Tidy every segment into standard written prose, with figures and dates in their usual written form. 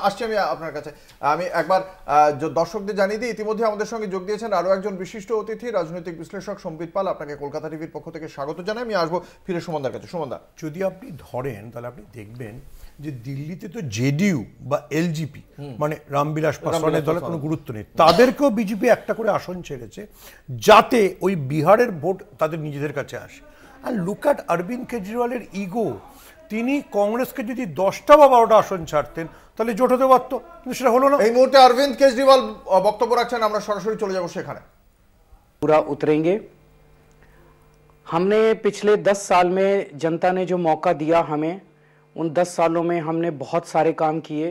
আসছি আমি আপনার কাছে। আমি একবার দর্শকদের জানিয়ে দিই, ইতিমধ্যে আমাদের সঙ্গে যোগ দিয়েছেন আরো একজন বিশিষ্ট অতিথি, রাজনৈতিক বিশ্লেষক সম্বিত পাল। আপনাকে কলকাতা টিভির পক্ষ থেকে স্বাগত জানাই। আমি আসবো ফিরে সুমনদার কাছে। সুমনদা, যদি আপনি ধরেন তাহলে আপনি দেখবেন যে দিল্লিতে তো জেডিইউ বা এলজিপি মানে রামবিলাস পাসওয়ানের দলের কোনো গুরুত্ব নেই, তাদেরকেও বিজেপি একটা করে আসন ছেড়েছে যাতে ওই বিহারের ভোট তাদের নিজেদের কাছে আসে। আর লুক অ্যাট অরবিন্দ কেজরিওয়ালের ইগো, তিনি কংগ্রেসকে যদি 10টা বা 12টা আসন ছাড়তেন তাহলে জোট হতে পারতো, কিন্তু সেটা হলো না। এই মুহূর্তে অরবিন্দ কেজরিওয়াল বক্তব্য রাখছেন, আমরা সরাসরি চলে যাব সেখানে। पूरा उतरेंगे। हमने पिछले 10 साल में जनता ने जो मौका दिया हमें, उन 10 सालों में हमने बहुत सारे काम किए।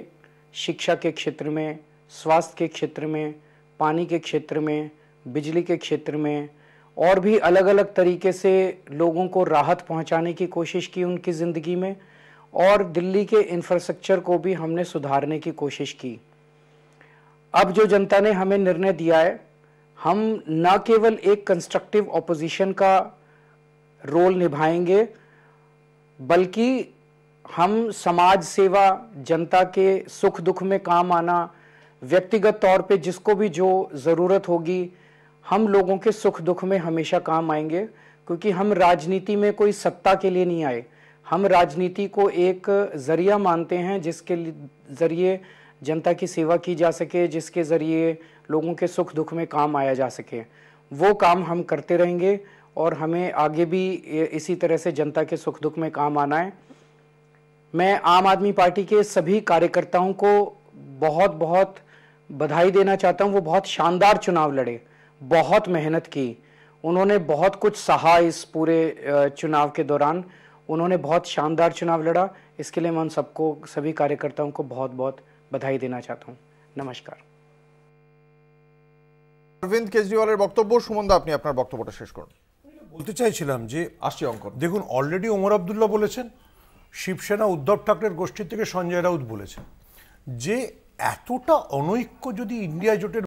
शिक्षा के क्षेत्र में, स्वास्थ्य के क्षेत्र में, पानी के क्षेत्र में, बिजली के क्षेत्र में और भी अलग अलग तरीके से लोगों को राहत पहुंचाने की कोशिश की उनकी ज़िंदगी में, और दिल्ली के इंफ्रास्ट्रक्चर को भी हमने सुधारने की कोशिश की। अब जो जनता ने हमें निर्णय दिया है, हम न केवल एक कंस्ट्रक्टिव ऑपोजिशन का रोल निभाएंगे, बल्कि हम समाज सेवा, जनता के सुख दुख में काम आना, व्यक्तिगत तौर पे जिसको भी जो ज़रूरत होगी, हम लोगों के सुख दुख में हमेशा काम आएंगे। क्योंकि हम राजनीति में कोई सत्ता के लिए नहीं आए, हम राजनीति को एक ज़रिया मानते हैं जिसके ज़रिए जनता की सेवा की जा सके, जिसके ज़रिए लोगों के सुख दुख में काम आया जा सके। वो काम हम करते रहेंगे और हमें आगे भी इसी तरह से जनता के सुख दुख में काम आना है। मैं आम आदमी पार्टी के सभी कार्यकर्ताओं को बहुत बहुत बधाई देना चाहता हूँ। वो बहुत शानदार चुनाव लड़े, बहुत मेहनत की, उन्होंने बहुत कुछ सहा इस पूरे चुनाव के दौरान। उन्होंने बहुत शानदार चुनाव लड़ा, इसके लिए मैं उन सबको, सभी कार्यकर्ताओं को बहुत बहुत बधाई देना चाहता हूँ। नमस्कार। অরবিন্দ কেজরিওয়ালের বক্তব্য। সুমনদা, আপনি আপনার বক্তব্যটা শেষ করুন। বলতে চাইছিলাম যে আসছি অঙ্কন। দেখুন, অলরেডি ওমর আবদুল্লাহ বলেছেন, শিবসেনা উদ্ধব ঠাকরের গোষ্ঠী থেকে সঞ্জয় রাউত বলেছেন যে এতটা অনৈক্য যদি ইন্ডিয়া জোটের